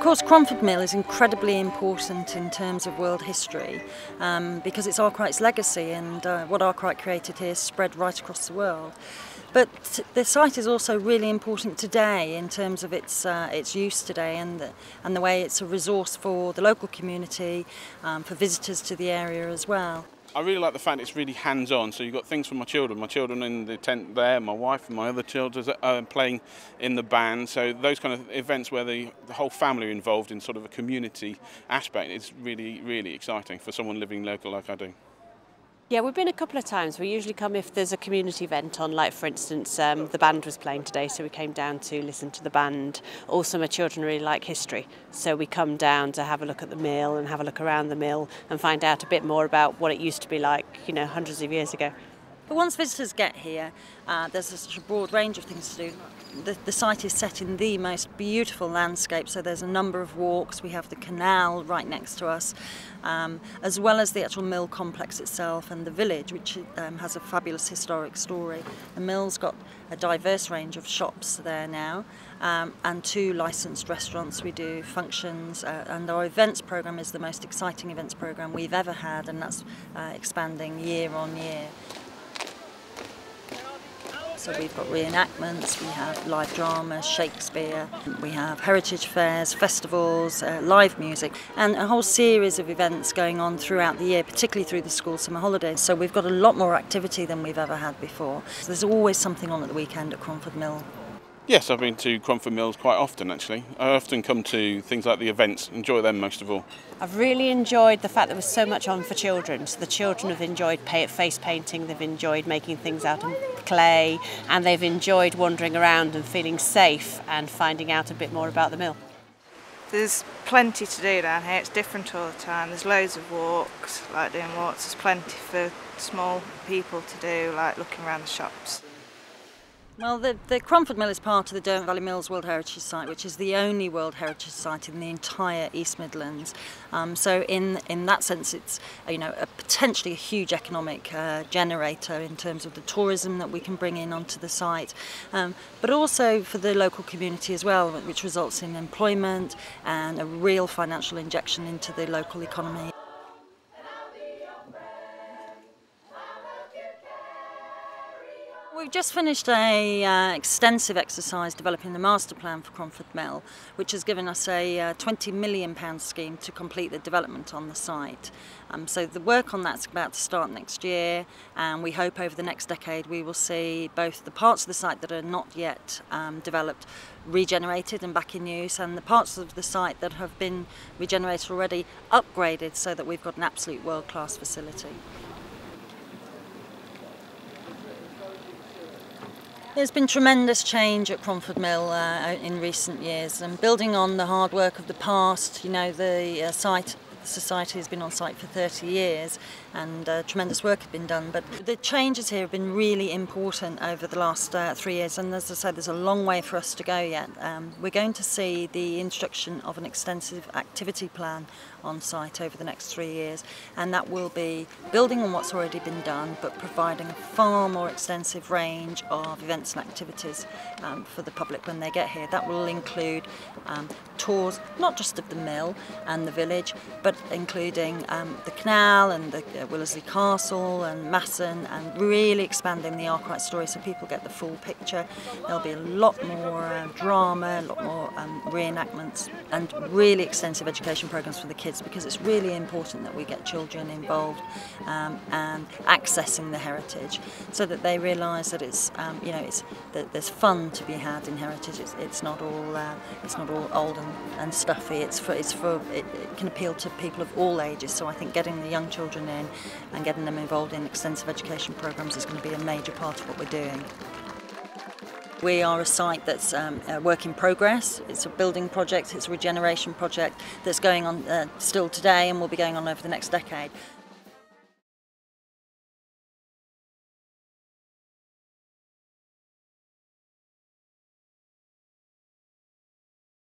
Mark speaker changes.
Speaker 1: course, Cromford Mill is incredibly important in terms of world history because it's Arkwright's legacy, and what Arkwright created here is spread right across the world. But the site is also really important today in terms of its use today and the way it's a resource for the local community, for visitors to the area as well.
Speaker 2: I really like the fact it's really hands-on, so you've got things for my children in the tent there, my wife and my other children are playing in the band, so those kind of events where the whole family are involved in sort of a community aspect is really, really exciting for someone living local like I do.
Speaker 3: Yeah, we've been a couple of times. We usually come if there's a community event on, like for instance the band was playing today, so we came down to listen to the band. Also my children really like history, so we come down to have a look at the mill and have a look around the mill and find out a bit more about what it used to be like, you know, hundreds of years ago.
Speaker 1: But once visitors get here, there's such a broad range of things to do. The site is set in the most beautiful landscape, so there's a number of walks. We have the canal right next to us, as well as the actual mill complex itself and the village, which has a fabulous historic story. The mill's got a diverse range of shops there now, and 2 licensed restaurants. We do functions, and our events programme is the most exciting events programme we've ever had, and that's expanding year on year. So we've got reenactments, we have live drama, Shakespeare, we have heritage fairs, festivals, live music, and a whole series of events going on throughout the year, particularly through the school summer holidays. So we've got a lot more activity than we've ever had before. So there's always something on at the weekend at Cromford Mill.
Speaker 2: Yes, I've been to Cromford Mills quite often actually. I often come to things like the events, enjoy them most of all.
Speaker 3: I've really enjoyed the fact that there was so much on for children. So the children have enjoyed face painting, they've enjoyed making things out of clay, and they've enjoyed wandering around and feeling safe and finding out a bit more about the mill.
Speaker 4: There's plenty to do down here, it's different all the time. There's loads of walks, like doing walks, there's plenty for small people to do, like looking around the shops.
Speaker 1: Well, the Cromford Mill is part of the Derwent Valley Mills World Heritage Site, which is the only World Heritage Site in the entire East Midlands. So in that sense, it's potentially a huge economic generator in terms of the tourism that we can bring in onto the site, but also for the local community as well, which results in employment and a real financial injection into the local economy. We've just finished an extensive exercise developing the master plan for Cromford Mill, which has given us a £20 million scheme to complete the development on the site. So the work on that's about to start next year, and we hope over the next decade we will see both the parts of the site that are not yet developed regenerated and back in use, and the parts of the site that have been regenerated already upgraded so that we've got an absolute world-class facility. There's been tremendous change at Cromford Mill in recent years, and building on the hard work of the past, you know, the society has been on site for 30 years and tremendous work has been done, but the changes here have been really important over the last 3 years, and as I said, there's a long way for us to go yet. We're going to see the introduction of an extensive activity plan on site over the next 3 years, and that will be building on what's already been done but providing a far more extensive range of events and activities for the public when they get here. That will include tours not just of the mill and the village, but including the canal and the Willersley Castle and Masson, and really expanding the Arkwright story so people get the full picture. There'll be a lot more drama, a lot more reenactments, and really extensive education programs for the kids, because it's really important that we get children involved and accessing the heritage, so that they realise that it's that there's fun to be had in heritage. It's not all old and stuffy. It can appeal to people of all ages. So I think getting the young children in and getting them involved in extensive education programs is going to be a major part of what we're doing. We are a site that's a work in progress. It's a building project, it's a regeneration project that's going on still today and will be going on over the next decade.